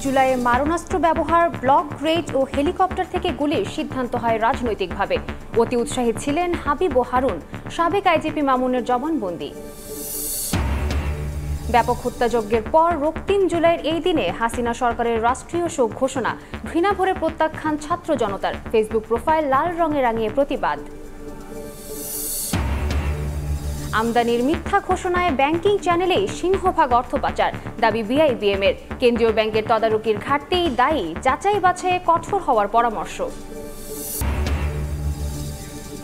জুলাইয়ে মারণাস্ত্র ব্যবহার, block grade ও helicopter থেকে গুলির সিদ্ধান্ত হয় রাজনৈতিকভাবে। অতি উৎসাহী ছিলেন হাবিব ও হারুন, সাবেক আইজিপি মামুনের জবানবন্দি। ব্যাপক হত্যাযজ্ঞের পর রক্তিম জুলাইয়ের এই দিনে হাসিনা সরকারের রাষ্ট্রীয় শোক ঘোষণা, ঘৃণাভরে প্রত্যাখ্যান ছাত্র জনতার, ফেসবুক প্রোফাইল লাল রঙে রাঙিয়ে প্রতিবাদ। আমদানির মিথ্যা ঘোষণায় ব্যাংকিং চ্যানেলেই সিংহভাগ অর্থ পাচার, দাবি বিআইবিএম এর। কেন্দ্রীয় ব্যাংকের তদারকির ঘাটতিই দায়ী, যাচাই বাছাইয়ে কঠোর হওয়ার পরামর্শ।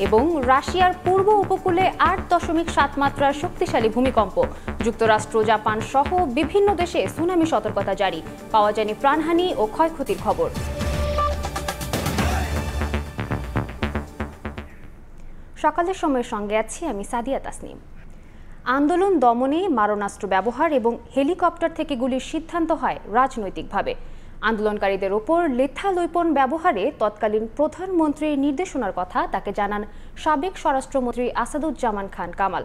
এবং রাশিয়ার পূর্ব উপকূলে 8.7 মাত্রার শক্তিশালী ভূমিকম্প, যুক্তরাষ্ট্র, জাপান সহ বিভিন্ন দেশে সুনামি সতর্কতা জারি, পাওয়া যায়নি প্রাণহানি ও ক্ষয়ক্ষতির খবর। সকালের সময়ের সঙ্গে আছি আমি সাদিয়া তাসনিম। আন্দোলন দমনে মারণাস্ত্র ব্যবহার এবং হেলিকপ্টার থেকে গুলির সিদ্ধান্ত হয় রাজনৈতিকভাবে। আন্দোলনকারীদের ওপর লেথাল ওয়েপন ব্যবহারে তৎকালীন প্রধানমন্ত্রীর নির্দেশনার কথা তাকে জানান সাবেক স্বরাষ্ট্রমন্ত্রী আসাদুজ্জামান খান কামাল।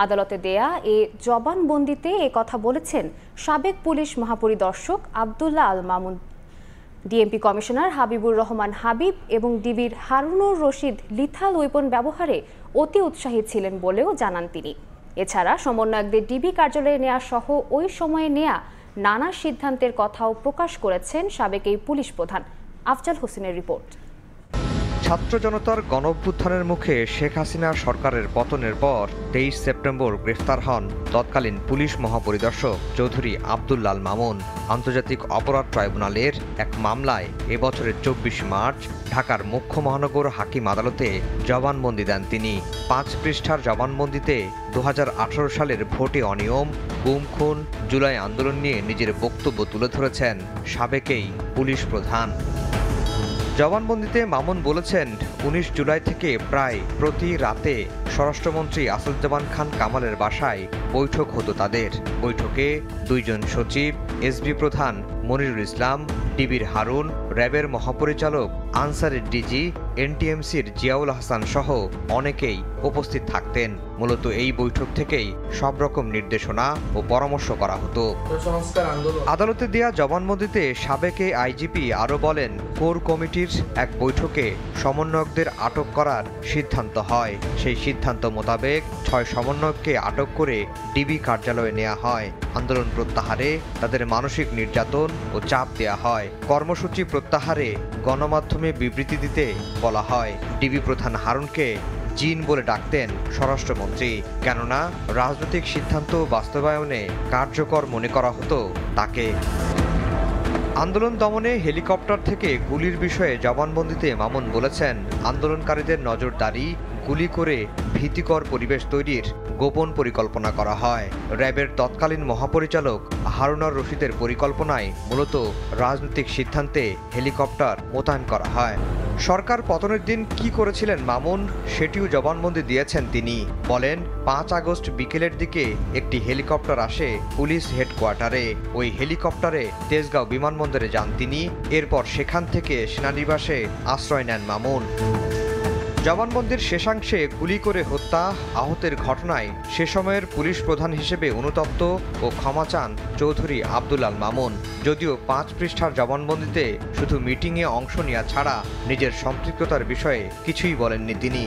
আদালতে দেয়া এ জবানবন্দিতে কথা বলেছেন সাবেক police মহাপরিদর্শক Abdullah Al Mamun. DMP commissioner Habibur Rahman Habib এবং ডিবির হারুনুর রশিদ লিথাল ওয়েপন ব্যবহারে অতি উৎসাহী ছিলেন বলেও জানান তিনি। এছাড়া সমন্বয়কদের ডিবি কার্যালয়ে নেওয়া সহ ওই সময়ে নেয়া নানা সিদ্ধান্তের কথাও প্রকাশ করেছেন সাবেক এই পুলিশ প্রধান। আফজাল হোসেনের রিপোর্ট। ছাত্র জনতার গণঅভ্যুত্থানের মুখে শেখ হাসিনা সরকারের পতনের পর 23 সেপ্টেম্বর গ্রেফতার হন তৎকালীন পুলিশ মহাপরিদর্শক চৌধুরী আবদুল্লাহ আল মামুন। আন্তর্জাতিক অপরাধ ট্রাইব্যুনালের এক মামলায় এবছরের 24 মার্চ ঢাকার মুখ্য মহানগর হাকিম আদালতে জবানবন্দি দেন তিনি। 5 পৃষ্ঠার জবানবন্দিতে 2018 সালের ভোটে অনিয়ম, গুম খুন, জুলাই আন্দোলন নিয়ে নিজের বক্তব্য তুলে ধরেছেন সাবেক এই পুলিশ প্রধান। জবানবন্দিতে মামুন বলেছেন, 19 জুলাই থেকে প্রায় প্রতি রাতে স্বরাষ্ট্রমন্ত্রী আসাদুজ্জামান খান কামালের বাসায় বৈঠক হতো তাদের। বৈঠকে 2 জন সচিব, এসবি প্রধান মনিরুল ইসলাম, ডিবির হারুন, র্যাবের মহাপরিচালক আনসারের ডিজি, এনটিএমসির জিয়াউল হাসান সহ অনেকেই উপস্থিত থাকতেন। মূলত এই বৈঠক থেকেই সব রকম নির্দেশনা ও পরামর্শ করা হতো। আদালতে দেয়া জবানবন্দিতে সাবেক আইজিপি আরও বলেন, কোর কমিটির এক বৈঠকে সমন্বয়কদের আটক করার সিদ্ধান্ত হয়। সেই সিদ্ধান্ত মোতাবেক 6 সমন্বয়ককে আটক করে ডিবি কার্যালয়ে নেওয়া হয়। আন্দোলন প্রত্যাহারে তাদের মানসিক নির্যাতন ও চাপ দেয়া হয়। কর্মসূচি প্রত্যাহারে গণমাধ্যমে বিবৃতি দিতে বলা হয়। ডিবি প্রধান হারুনকে জিন বলে ডাকতেন স্বরাষ্ট্রমন্ত্রী, কেননা রাজনৈতিক সিদ্ধান্ত বাস্তবায়নে কার্যকর মনে করা হতো তাকে। আন্দোলন দমনে হেলিকপ্টার থেকে গুলির বিষয়ে জবানবন্দিতে মামুন বলেছেন, আন্দোলনকারীদের নজরদারি, গুলি করে ভীতিকর পরিবেশ তৈরির গোপন পরিকল্পনা করা হয়। র্যাবের তৎকালীন মহাপরিচালক হারুনুর রশিদের পরিকল্পনায় মূলত রাজনৈতিক সিদ্ধান্তে হেলিকপ্টার মোতায়েন করা হয়। সরকার পতনের দিন কি করেছিলেন মামুন, সেটিও জবানবন্দি দিয়েছেন তিনি। বলেন, 5 আগস্ট বিকেলের দিকে একটি হেলিকপ্টার আসে পুলিশ হেডকোয়ার্টারে। ওই হেলিকপ্টারে তেজগাঁও বিমানবন্দরে যান তিনি। এরপর সেখান থেকে সেনানিবাসে আশ্রয় নেন মামুন। জবানবন্দির শেষাংশে গুলি করে হত্যা, আহতের ঘটনায় সে সময়ের পুলিশ প্রধান হিসেবে অনুতপ্ত ও ক্ষমা চান চৌধুরী আবদুল্লাহ আল মামুন। যদিও 5 পৃষ্ঠার জবানবন্দিতে শুধু মিটিংয়ে অংশ নেওয়া ছাড়া নিজের সম্পৃক্ততার বিষয়ে কিছুই বলেননি তিনি।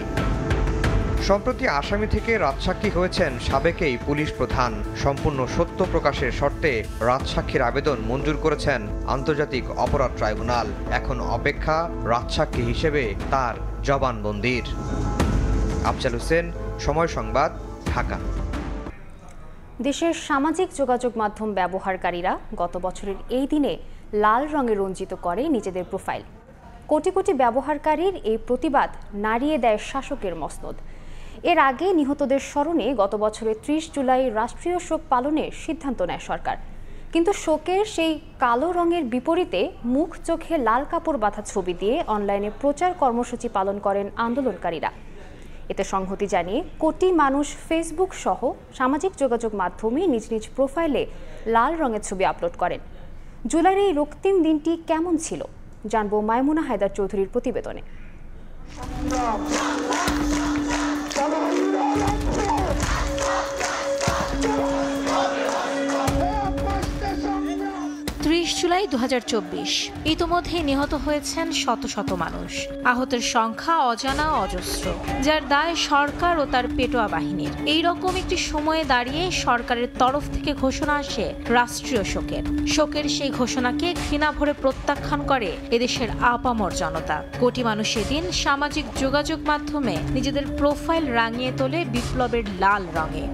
সম্প্রতি আসামি থেকে রাজসাক্ষী হয়েছেন সাবেক এই পুলিশ প্রধান। সম্পূর্ণ সত্য প্রকাশের শর্তে রাজসাক্ষীর আবেদন মঞ্জুর করেছেন আন্তর্জাতিক অপরাধ ট্রাইব্যুনাল। এখন অপেক্ষা রাজসাক্ষী হিসেবে তার জবানবন্দির। আফজাল হোসেন, সময় সংবাদ, ঢাকা। দেশের সামাজিক যোগাযোগ মাধ্যম ব্যবহারকারীরা গত বছরের এই দিনে লাল রঙে রঞ্জিত করে নিজেদের প্রোফাইল। কোটি কোটি ব্যবহারকারীর এই প্রতিবাদ নাড়িয়ে দেয় শাসকের মসনদ। এর আগে নিহতদের স্মরণে গত বছরের 30 জুলাই রাষ্ট্রীয় শোক পালনের সিদ্ধান্ত নেয় সরকার। কিন্তু শোকের সেই কালো রঙের বিপরীতে মুখ চোখে লাল কাপড় বাঁধা ছবি দিয়ে অনলাইনে প্রচার কর্মসূচি পালন করেন আন্দোলনকারীরা। এতে সংহতি জানিয়ে কোটি মানুষ ফেসবুক সহ সামাজিক যোগাযোগ মাধ্যমে নিজ নিজ প্রোফাইলে লাল রঙের ছবি আপলোড করেন। জুলাইয়ের এই রক্তিম দিনটি কেমন ছিল জানবো মাইমুনা হায়দার চৌধুরীর প্রতিবেদনে। 30 জুলাই 2024 ইতোমধ্যেই নিহত হয়েছেন শত শত মানুষ। আহতের সংখ্যা অজানা অজস্র, যার দায় সরকার ও তার পেটোয়া বাহিনীর। এই রকম একটি সময়ে দাঁড়িয়ে সরকারের তরফ থেকে ঘোষণা আসে রাষ্ট্রীয় শোকের সেই ঘোষণাকে ঘৃণা ভরে প্রত্যাখ্যান করে এদেশের আপামর জনতা। কোটি মানুষ এদিন সামাজিক যোগাযোগ মাধ্যমে নিজেদের প্রোফাইল রাঙিয়ে তোলে বিপ্লবের লাল রঙে।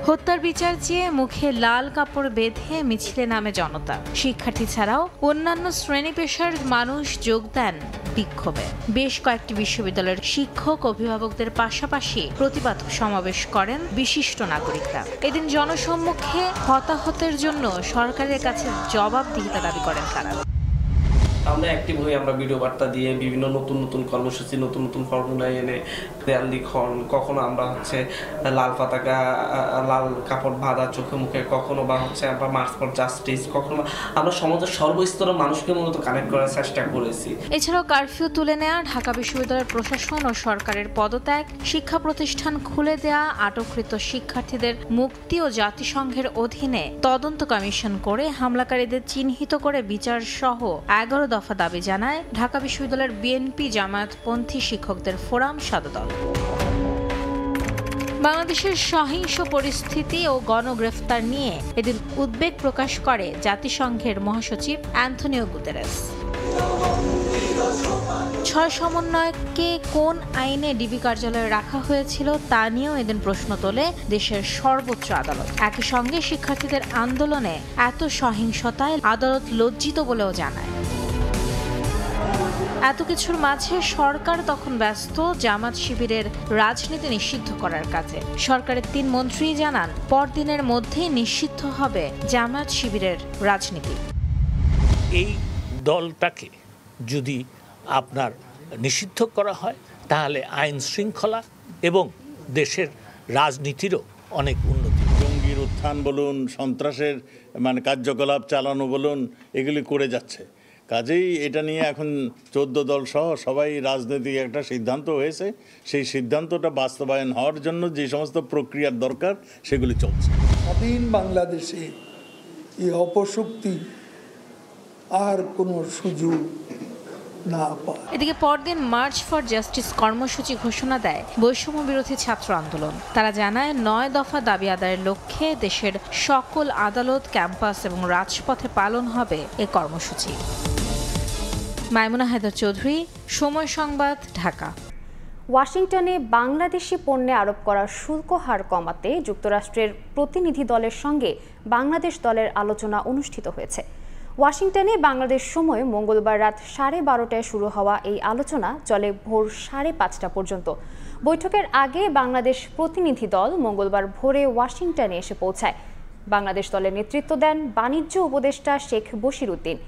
হত্যার বিচার চেয়ে মুখে লাল কাপড় বেঁধে মিছিলে নামে জনতা। শিক্ষার্থী ছাড়াও অন্যান্য শ্রেণী পেশার মানুষ যোগ দেন বিক্ষোভে। বেশ কয়েকটি বিশ্ববিদ্যালয়ের শিক্ষক অভিভাবকদের পাশাপাশি প্রতিবাদ সমাবেশ করেন বিশিষ্ট নাগরিকরা। এদিন জনসম্মুখে হতাহতের জন্য সরকারের কাছে জবাবদিহিতা দাবি করেন তারা। আমরা অ্যাক্টিভ হই, আমরা ভিডিও বার্তা দিয়ে বিভিন্ন নতুন নতুন কর্মসূচি, নতুন নতুন ফর্মুলা এনে দেয়াল লিখন, কখনো আমরা লাল পতাকা, লাল কাপড় বাঁধা চোখে মুখে, কখনো বা আমরা মার্চ ফর জাস্টিস, কখনো আমরা সমাজের সর্বস্তরের মানুষকে মূলত কানেক্ট করার চেষ্টা করেছি। এছাড়াও কারফিউ তুলে নেওয়া, ঢাকা বিশ্ববিদ্যালয়ের প্রশাসন ও সরকারের পদত্যাগ, শিক্ষা প্রতিষ্ঠান খুলে দেয়া, আটককৃত শিক্ষার্থীদের মুক্তি ও জাতিসংঘের অধীনে তদন্ত কমিশন করে হামলাকারীদের চিহ্নিত করে বিচার সহ 11 দফা দাবি জানায় ঢাকা বিশ্ববিদ্যালয়ের বিএনপি জামায়াতপন্থী শিক্ষকদের ফোরাম সাদদল। বাংলাদেশের সহিংস পরিস্থিতি ও গণগ্রেফতার নিয়ে এদিন উদ্বেগ প্রকাশ করে জাতিসংঘের মহাসচিব অ্যান্থনিও গুতেরেস। 6 সমন্বয়ককে কোন আইনে ডিবি কার্যালয়ে রাখা হয়েছিল তা নিয়েও এদিন প্রশ্ন তোলে দেশের সর্বোচ্চ আদালত। একই সঙ্গে শিক্ষার্থীদের আন্দোলনে এত সহিংসতায় আদালত লজ্জিত বলেও জানায়। এত কিছুর মাঝে সরকার তখন ব্যস্ত জামাত শিবিরের রাজনীতি নিষিদ্ধ করার কাজে। সরকারের 3 মন্ত্রী জানান পরদিনের মধ্যেই নিষিদ্ধ হবে জামাত শিবিরের রাজনীতি। এই দলটাকে যদি আপনার নিষিদ্ধ করা হয় তাহলে আইন শৃঙ্খলা এবং দেশের রাজনীতিরও অনেক উন্নতি। জঙ্গির উত্থান বলুন, সন্ত্রাসের কার্যকলাপ চালানো বলুন, এগুলি করে যাচ্ছে। কাজেই এটা নিয়ে এখন 14 দল সহ সবাই রাজনৈতিক একটা সিদ্ধান্ত হয়েছে। সেই সিদ্ধান্তটা বাস্তবায়ন হওয়ার জন্য যে সমস্ত প্রক্রিয়ার দরকার সেগুলি চলছে। স্বাধীন বাংলাদেশে এই অপশক্তি আর কোনো সুযোগ না পায়। এদিকে পরদিন মার্চ ফর জাস্টিস কর্মসূচি ঘোষণা দেয় বৈষম্য বিরোধী ছাত্র আন্দোলন। তারা জানায় 9 দফা দাবি আদায়ের লক্ষ্যে দেশের সকল আদালত, ক্যাম্পাস এবং রাজপথে পালন হবে এ কর্মসূচি। মাইমুনা হায়দার চৌধুরী, সময় সংবাদ, ঢাকা। ওয়াশিংটনে বাংলাদেশি পণ্যে আরোপ করা শুল্ক হার কমাতে যুক্তরাষ্ট্রের প্রতিনিধি দলের সঙ্গে বাংলাদেশ দলের আলোচনা অনুষ্ঠিত হয়েছে। ওয়াশিংটনে বাংলাদেশ সময় মঙ্গলবার রাত 12:30টায় শুরু হওয়া এই আলোচনা চলে ভোর 5:30 পর্যন্ত। বৈঠকের আগে বাংলাদেশ প্রতিনিধি দল মঙ্গলবার ভোরে ওয়াশিংটনে এসে পৌঁছায়। বাংলাদেশ দলের নেতৃত্ব দেন বাণিজ্য উপদেষ্টা শেখ বশির উদ্দিন।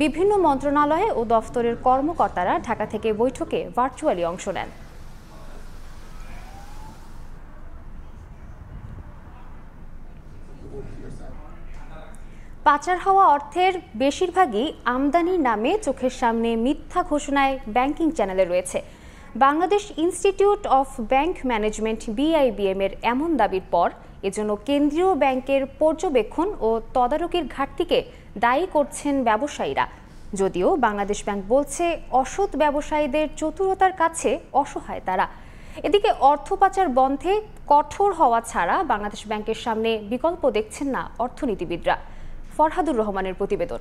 বিভিন্ন মন্ত্রণালয়ে ও দফতরের কর্মকর্তারা ঢাকা থেকে বৈঠকে ভার্চুয়ালি অংশ নেন। পাচার হওয়া অর্থের বেশিরভাগই আমদানির নামে চোখের সামনে মিথ্যা ঘোষণায় ব্যাংকিং চ্যানেলে রয়েছে। Bangladesh institute of bank management BIBM এর এমন দাবির পর এজন্য কেন্দ্রীয় ব্যাংকের পর্যবেক্ষণ ও তদারকির ঘাটতিকে দায়ী করছেন ব্যবসায়ীরা। যদিও বাংলাদেশ ব্যাংক বলছে অসৎ ব্যবসায়ীদের চতুরতার কাছে অসহায় তারা। এদিকে অর্থ পাচার বন্ধে কঠোর হওয়া ছাড়া বাংলাদেশ ব্যাংকের সামনে বিকল্প দেখছেন না অর্থনীতিবিদরা। ফরহাদুর রহমানের প্রতিবেদন।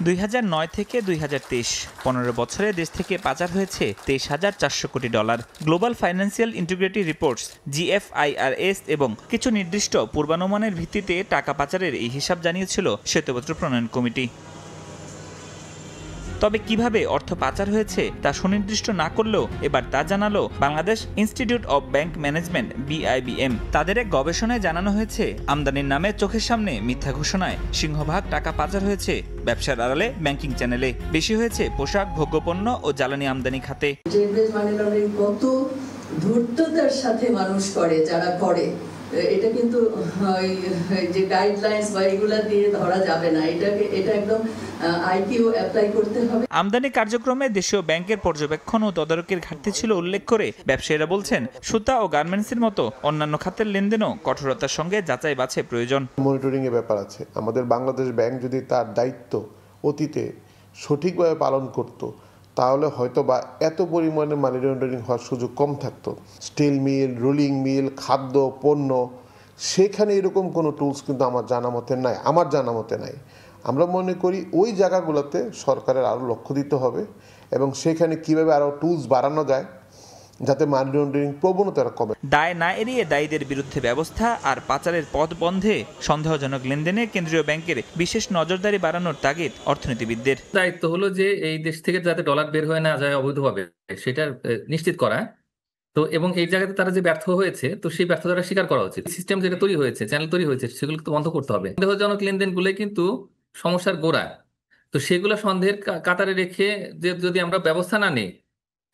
2009 থেকে 2023 15 বছরে দেশ থেকে পাচার হয়েছে $23,400 কোটি। Global financial integrity reports GFIRS এবং কিছু নির্দিষ্ট পূর্বানুমানের ভিত্তিতে টাকা পাচারের এই হিসাব জানিয়েছিল শ্বেতপত্র প্রণয়ন কমিটি। তবে কিভাবে অর্থ পাচার হয়েছে তা সুনির্দিষ্ট না করলেও এবার তা জানালো Bangladesh institute of bank management BIBM। তাদের এক গবেষণায় জানানো হয়েছে আমদানির নামে চোখের সামনে মিথ্যা ঘোষণায় সিংহভাগ টাকা পাচার হয়েছে ব্যবসার আড়ালে ব্যাংকিং চ্যানেলে। বেশি হয়েছে পোশাক, ভোগ্যপণ্য ও জ্বালানি আমদানি খাতে। কত ধূর্ততার সাথে মানুষ করে, যারা করে এটা কিন্তু যে গাইডলাইন্স বা এগুলা দিয়ে ধরা যাবে না, এটা একদম আইকিউ অ্যাপ্লাই করতে হবে। আমদানি কার্যক্রমে দেশীয় ব্যাংকের পর্যবেক্ষণ ও তদারকির ঘাটতি ছিল উল্লেখ করে ব্যবসায়ীরা বলছেন সুতা ও গার্মেন্টসের মতো অন্যান্য খাতের লেনদেনও কঠোরতার সঙ্গে যাচাই বাছাই প্রয়োজন। মনিটরিং এর ব্যাপার আছে। আমাদের বাংলাদেশ ব্যাংক যদি তার দায়িত্ব অতীতে সঠিকভাবে পালন করত তাহলে হয়তো বা এত পরিমাণে মানি লন্ডারিং হওয়ার সুযোগ কম থাকতো। স্টিল মিল, রোলিং মিল, খাদ্য পণ্য, সেখানে এরকম কোনো টুলস কিন্তু আমার জানা মতে নাই। আমরা মনে করি ওই জায়গাগুলোতে সরকারের আরও লক্ষ্য দিতে হবে এবং সেখানে কিভাবে আরও টুলস বাড়ানো যায় যাতে মানি লন্ডারিং প্রবণতাটা কমে। দায় না এড়িয়ে দায়ীদের বিরুদ্ধে ব্যবস্থা আর পাচারের পথ বন্ধে সন্দেহজনক লেনদেনে কেন্দ্রীয় ব্যাংকের বিশেষ নজরদারি বাড়ানোর তাগিদ অর্থনীতিবিদদের। দায়িত্ব হলো যে এই দেশ থেকে যাতে ডলার বের হয়ে না যায় অবৈধভাবে সেটা নিশ্চিত করা। তো এবং এই জায়গাতে তারা যে ব্যর্থ হয়েছে, তো সেই ব্যর্থতাটা স্বীকার করা উচিত। সিস্টেম যেটা তৈরি হয়েছে, চ্যানেল তৈরি হয়েছে, সেগুলো তো বন্ধ করতে হবে। সন্দেহজনক লেনদেনগুলোই কিন্তু সমস্যার গোড়া। তো সেগুলো সন্দেহের কাতারে রেখে যে যদি আমরা ব্যবস্থা না নিই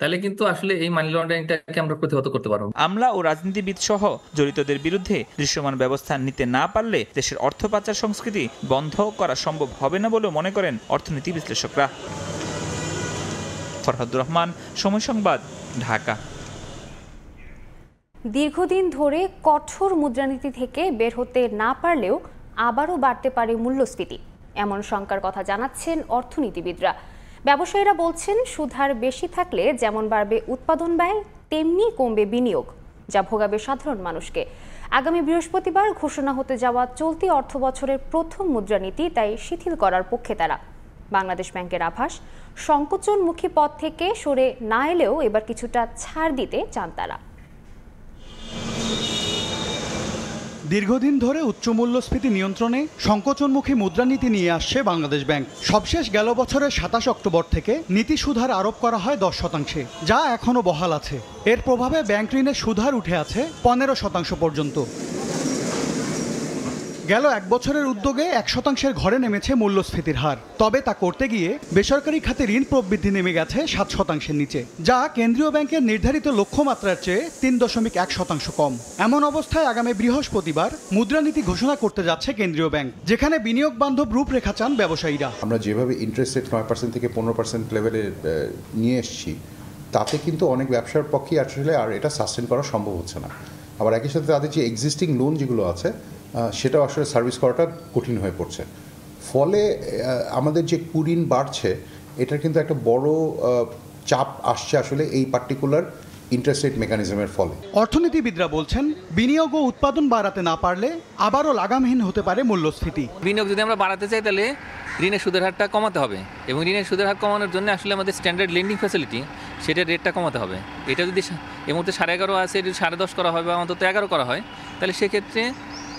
তাহলে কিন্তু আসলে এই মানি লন্ডারিংটাকে আমরা প্রতিহত করতে পারবো। আমলা ও রাজনীতিবিদ সহ জড়িতদের বিরুদ্ধে দৃশ্যমান ব্যবস্থা নিতে না পারলে দেশের অর্থ পাচার সংস্কৃতি বন্ধ করা সম্ভব হবে না বলেও মনে করেন অর্থনীতি বিশ্লেষকরা। ফরহাদুর রহমান, সময় সংবাদ, ঢাকা। দীর্ঘদিন ধরে কঠোর মুদ্রানীতি থেকে বের হতে না পারলেও আবারও বাড়তে পারে মূল্যস্ফীতি, এমন শঙ্কার কথা জানাচ্ছেন অর্থনীতিবিদরা। ব্যবসায়ীরা বলছেন সুদহার বেশি থাকলে যেমন বাড়বে উৎপাদন ব্যয়, তেমনি কমবে বিনিয়োগ, যা ভোগাবে সাধারণ মানুষকে। আগামী বৃহস্পতিবার ঘোষণা হতে যাওয়া চলতি অর্থবছরের প্রথম মুদ্রানীতি তাই শিথিল করার পক্ষে তারা। বাংলাদেশ ব্যাংকের আভাস, সংকোচনমুখী পথ থেকে সরে না এলেও এবার কিছুটা ছাড় দিতে চান তারা। দীর্ঘদিন ধরে উচ্চমূল্যস্ফীতি নিয়ন্ত্রণে সংকোচনমুখী মুদ্রানীতি নিয়ে আসছে বাংলাদেশ ব্যাংক। সবশেষ গেল বছরের 27 অক্টোবর থেকে নীতি সুদহার আরোপ করা হয় 10%, যা এখনও বহাল আছে। এর প্রভাবে ব্যাংক ঋণের সুদহার উঠে আছে 15% পর্যন্ত। গেল এক বছরের উদ্যোগে 1% ঘরে নেমেছে মূল্যস্ফীতির হার। তবে তা করতে গিয়ে বেসরকারি খাতে ঋণ প্রবৃদ্ধি নেমে গেছে 7% নিচে, যা কেন্দ্রীয় ব্যাংকের নির্ধারিত লক্ষ্যমাত্রার চেয়ে 3.1% কম। এমন অবস্থায় আগামী বৃহস্পতিবার মুদ্রানীতি ঘোষণা করতে যাচ্ছে কেন্দ্রীয় ব্যাংক, যেখানে বিনিয়োগ বান্ধব রূপরেখা চান ব্যবসায়ীরা। আমরা যেভাবে ইন্টারেস্ট রেট 9% থেকে 15% লেভেলে নিয়ে এসেছি, তাতে কিন্তু অনেক ব্যবসার পক্ষে আসলে আর এটা সাস্টেন করা সম্ভব হচ্ছে না। আবার একই সাথে তাদের যে এক্সিস্টিং লোন যেগুলো আছে সেটাও আসলে সার্ভিস করাটা কঠিন হয়ে পড়ছে। ফলে আমাদের যে কুঋণ বাড়ছে, এটার কিন্তু একটা বড় চাপ আসছে আসলে এই পার্টিকুলার ইন্টারেস্ট রেট মেকানিজমের ফলে। অর্থনীতিবিদরা বলছেন বিনিয়োগ ও উৎপাদন বাড়াতে না পারলে আবারও লাগামহীন হতে পারে মূল্যস্ফীতি। বিনিয়োগ যদি আমরা বাড়াতে চাই তাহলে ঋণের সুদের হারটা কমাতে হবে, এবং ঋণের সুদের হার কমানোর জন্য আসলে আমাদের স্ট্যান্ডার্ড লেন্ডিং ফ্যাসিলিটি সেটার রেটটা কমাতে হবে। এটা যদি এই মুহূর্তে 11.5 আছে, যদি 10.5 করা হয় বা অন্তত 11 করা হয়, তাহলে সেক্ষেত্রে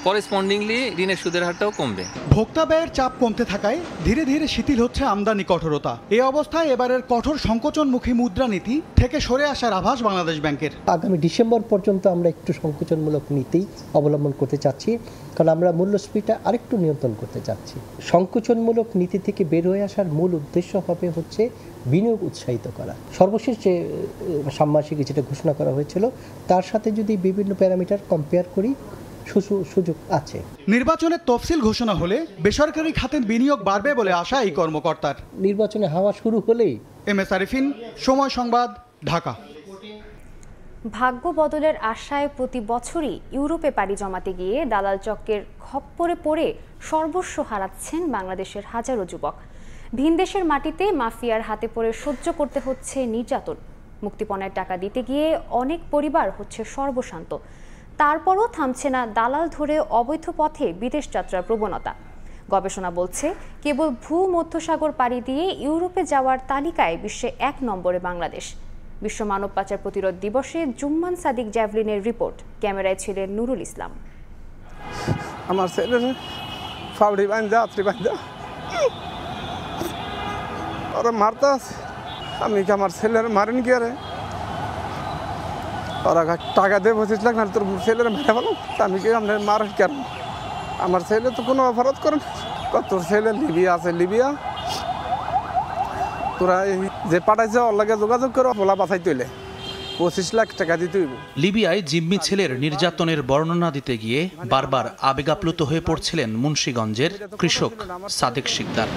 করেসপন্ডিংলি ঋণের সুদের হারটাও কমবে। ভোক্তা ব্যয়ের চাপ কমতে থাকায় ধীরে ধীরে শিথিল হচ্ছে আমদানি কঠোরতা। এই অবস্থায় এবারের কঠোর সংকোচনমুখী মুদ্রানীতি থেকে সরে আসার আভাস বাংলাদেশ ব্যাংকের। আগামী ডিসেম্বর পর্যন্ত আমরা একটু সংকোচনমূলক নীতি অবলম্বন করতে চাচ্ছি, কারণ আমরা মূল্যস্ফীতিটা আরেকটু নিয়ন্ত্রণ করতে চাচ্ছি। সংকোচনমূলক নীতি থেকে বের হয়ে আসার মূল উদ্দেশ্য হবে হচ্ছে বিনিয়োগ উৎসাহিত করা। সর্বশেষ যে ষান্মাসিক যেটা ঘোষণা করা হয়েছিল, তার সাথে যদি বিভিন্ন প্যারামিটার কম্পেয়ার করি, সুযোগ আছে। নির্বাচনের তফসিল ঘোষণা হলে বেসরকারি খাতের বিনিয়োগ বাড়বে বলে আশা এই কর্মকর্তার। নির্বাচনে হাওয়া শুরু হলেই। MS আরিফিন, সময় সংবাদ, ঢাকা। ভাগ্য বদলের আশায় প্রতি বছরই ইউরোপে পাড়ি জমাতে গিয়ে দালাল চক্রের খপ্পরে পড়ে সর্বস্ব হারাচ্ছেন বাংলাদেশের হাজারো যুবক। ভিনদেশের মাটিতে মাফিয়ার হাতে পড়ে সহ্য করতে হচ্ছে নির্যাতন। মুক্তিপণের টাকা দিতে গিয়ে অনেক পরিবার হচ্ছে সর্বশান্ত। তারপরও থামছে না দালাল ধরে অবৈধ পথে বিদেশ যাত্রার প্রবণতা। গবেষণা বলছে কেবল ভূমধ্যসাগর পাড়ি দিয়ে ইউরোপে যাওয়ার তালিকায় বিশ্বে 1 নম্বরে বাংলাদেশ। বিশ্ব মানব পাচার প্রতিরোধ দিবসে জুম্মান সাদিক জ্যাভলিনের রিপোর্ট, ক্যামেরায় ছিলেন নুরুল ইসলাম। আমার ছেলের ফাউড়ি বান্ধা আত্রি বান্ধা ওরা মারতাস, আমি কি আমার ছেলের মারেন কি? আরে ওরা টাকা দিয়ে 25 লাখ না তোর ছেলের মেরে ফেলো, আমি কি আপনার মারেন কেন? আমার ছেলে তো কোনো অপরাধ করেন। তোর ছেলে লিবিয়া আছে, লিবিয়া তোরা যে পাঠাইছে ওর লাগে যোগাযোগ করে পোলা বাছাই তুলে 25 লাখ টাকা দিতে হইব। লিবিয়ায় জিম্মি ছেলের নির্যাতনের বর্ণনা দিতে গিয়ে বারবার আবেগাপ্লুত হয়ে পড়ছিলেন মুন্সিগঞ্জের কৃষক সাদেক শিকদার।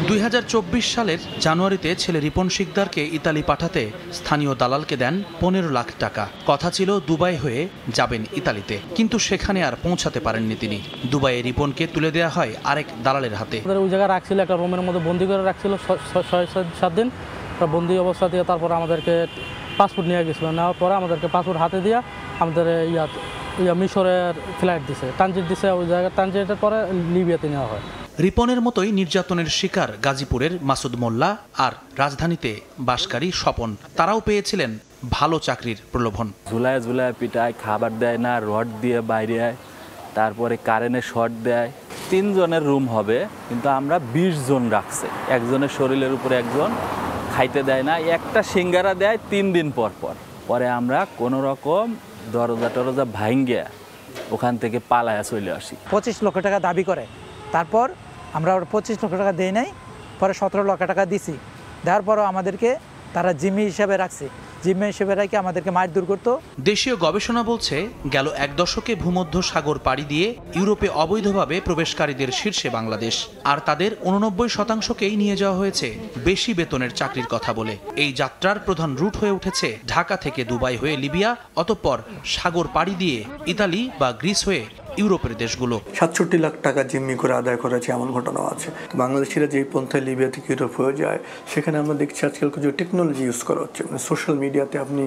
2024 সালের জানুয়ারিতে ছেলে রিপন শিকদারকে ইতালি পাঠাতে স্থানীয় দালালকে দেন 15 লাখ টাকা। কথা ছিল দুবাই হয়ে যাবেন ইতালিতে, কিন্তু সেখানে আর পৌঁছাতে পারেননি তিনি। দুবাইয়ে রিপনকে তুলে দেওয়া হয় আরেক দালালের হাতে। ওই জায়গায় রাখছিল, একটা রুমের মধ্যে বন্দি করে রাখছিল 6-7 দিন। বন্দি অবস্থা দিয়ে তারপর আমাদেরকে পাসপোর্ট নিয়ে গেছিল। নেওয়ার পরে আমাদেরকে পাসপোর্ট হাতে দিয়ে আমাদের মিশরের ফ্লাইট দিছে, ট্রানজিট দিছে। ওই জায়গায় ট্রানজিটের পরে লিবিয়াতে নেওয়া হয়। রিপনের মতোই নির্যাতনের শিকার গাজীপুরের মাসুদ মোল্লা আর রাজধানীতে বাসকারী স্বপন। তারাও পেয়েছিলেন ভালো চাকরির প্রলোভন। ঝুলায় ঝুলায় পিটায়, খাবার দেয় না, রড দিয়ে বাইরে আয়, তারপরে কারেন্টে শর্ট দেয়। 3 জনের রুম হবে, কিন্তু আমরা 20 জন রাখছে। একজনের শরীরের উপরে একজন, খাইতে দেয় না। একটা সিঙ্গারা দেয় 3 দিন পর পর। পরে আমরা কোনো রকম দরজা টরজা ভাঙ্গিয়া ওখান থেকে পালায়া চলে আসি। 25 লক্ষ টাকা দাবি করে, তারপর আমরা 25 লক্ষ টাকা দেই নাই, পরে 17 লক্ষ টাকা দিছি। দেওয়ার পরও আমাদেরকে তারা জিম্মি হিসাবে রাখছে। জিম্মি হিসেবে রেখে আমাদেরকে মারধর করতো। দেশীয় গবেষণা বলছে গেল 1 দশকে ভূমধ্য সাগর পাড়ি দিয়ে ইউরোপে অবৈধভাবে প্রবেশকারীদের শীর্ষে বাংলাদেশ। আর তাদের 89%কেই নিয়ে যাওয়া হয়েছে বেশি বেতনের চাকরির কথা বলে। এই যাত্রার প্রধান রুট হয়ে উঠেছে ঢাকা থেকে দুবাই হয়ে লিবিয়া, অতঃপর সাগর পাড়ি দিয়ে ইতালি বা গ্রিস হয়ে ইউরোপের দেশগুলো। 67 লাখ টাকা জিম্মি করে আদায় করেছে এমন ঘটনাও আছে। বাংলাদেশিরা যেই পন্থায় লিবিয়া থেকে ইউরোপ হয়ে যায়, সেখানে আমরা দেখছি আজকাল কিছু টেকনোলজি ইউজ করা হচ্ছে। মানে সোশ্যাল মিডিয়াতে আপনি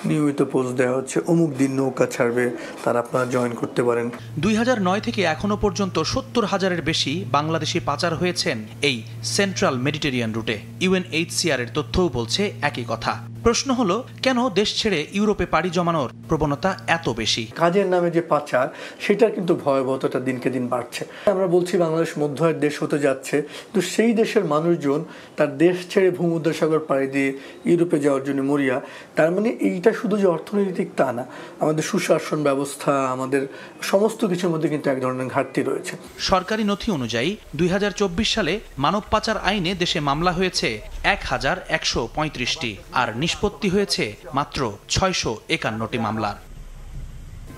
নিয়মিত পোস্ট দেওয়া হচ্ছে, অমুক দিন নৌকা ছাড়বে, তারা আপনারা জয়েন করতে পারেন। 2009 থেকে এখনো পর্যন্ত 70,000-এর বেশি বাংলাদেশি পাচার হয়েছেন এই সেন্ট্রাল মেডিটেরিয়ান রুটে। UNHCR এর তথ্যও বলছে একই কথা। প্রশ্ন হলো, কেন দেশ ছেড়ে ইউরোপে পাড়ি জমানোর প্রবণতা এত বেশি? কাজের নামে যে পাচার, সেটার কিন্তু ভয়াবহতা দিনকে দিন বাড়ছে। আমরা বলছি বাংলাদেশ মধ্য আয়ের দেশ হতে যাচ্ছে, কিন্তু সেই দেশের মানুষজন তার দেশ ছেড়ে ভূমধ্যসাগর পাড়ি দিয়ে ইউরোপে যাওয়ার জন্য মরিয়া। তার মানে এইটা শুধু যে অর্থনৈতিক তা না, আমাদের সুশাসন ব্যবস্থা, আমাদের সমস্ত কিছুর মধ্যে কিন্তু এক ধরনের ঘাটতি রয়েছে। সরকারি নথি অনুযায়ী 2024 সালে মানব পাচার আইনে দেশে মামলা হয়েছে 1135টি, আর নিষ্পত্তি হয়েছে মাত্র 651টি মামলার।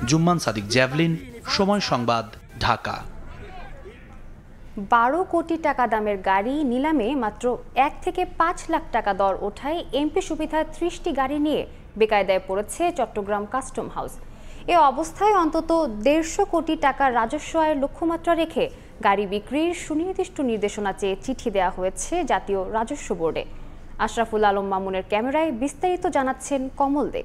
জুম্মান সাদিক, জ্যাভলিন, সময় সংবাদ, ঢাকা। 12 কোটি টাকা দামের গাড়ি নিলামে মাত্র 1 থেকে 5 লাখ টাকা দর ওঠায় এমপি সুবিধায় 30টি গাড়ি নিয়ে বেকায়দায় পড়েছে চট্টগ্রাম কাস্টম হাউস। এ অবস্থায় অন্তত 150 কোটি টাকার রাজস্ব আয়ের লক্ষ্যমাত্রা রেখে গাড়ি বিক্রির সুনির্দিষ্ট নির্দেশনা চেয়ে চিঠি দেওয়া হয়েছে জাতীয় রাজস্ব বোর্ডে। আশরাফুল আলম মামুনের ক্যামেরায় বিস্তারিত জানাচ্ছেন কমল দে।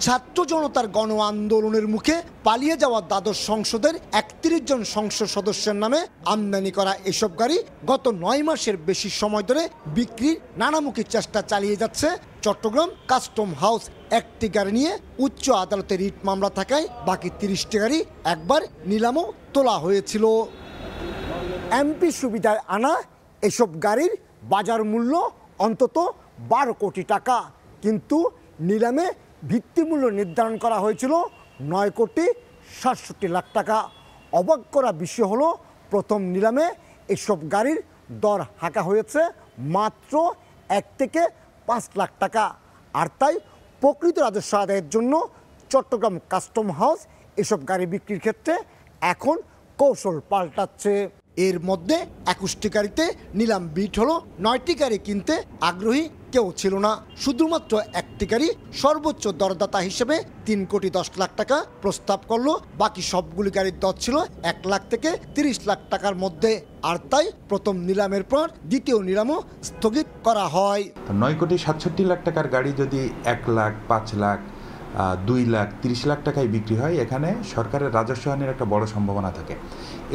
ছাত্র জনতার গণ আন্দোলনের মুখে পালিয়ে যাওয়া দ্বাদশ সংসদের 31 জন সংসদ সদস্যের নামে আমদানি করা এসব গাড়ি গত 9 মাসের বেশি সময় ধরে বিক্রির নানামুখী চেষ্টা চালিয়ে যাচ্ছে চট্টগ্রাম কাস্টম হাউস। একটি গাড়ি নিয়ে উচ্চ আদালতে রিট মামলা থাকায় বাকি 30টি গাড়ি একবার নিলামও তোলা হয়েছিল। এমপি সুবিধায় আনা এসব গাড়ির বাজার মূল্য অন্তত 12 কোটি টাকা, কিন্তু নিলামে ভিত্তিমূল্য নির্ধারণ করা হয়েছিল 9 কোটি 67 লাখ টাকা। অবাক করা বিষয় হলো, প্রথম নিলামে এসব গাড়ির দর হাঁকা হয়েছে মাত্র 1 থেকে 5 লাখ টাকা। আর তাই প্রকৃত রাজস্ব আদায়ের জন্য চট্টগ্রাম কাস্টম হাউস এসব গাড়ি বিক্রির ক্ষেত্রে এখন কৌশল পাল্টাচ্ছে। এর মধ্যে 21টি গাড়িতে নিলাম বিট হলো, 9টি গাড়ি কিনতে আগ্রহী কেউ ছিল না। শুধুমাত্র একটি গাড়ি সর্বোচ্চ দরদাতা হিসেবে 3 কোটি 10 লাখ টাকা প্রস্তাব করলো। বাকি সবগুলি গাড়ির দর ছিল 1 লাখ থেকে 30 লাখ টাকার মধ্যে। আর তাই প্রথম নিলামের পর দ্বিতীয় নিলামও স্থগিত করা হয়। 9 কোটি 67 লাখ টাকার গাড়ি যদি 1 লাখ, 5 লাখ, 2 লাখ, 30 লাখ টাকায় বিক্রি হয়, এখানে সরকারের রাজস্ব হানির একটা বড় সম্ভাবনা থাকে।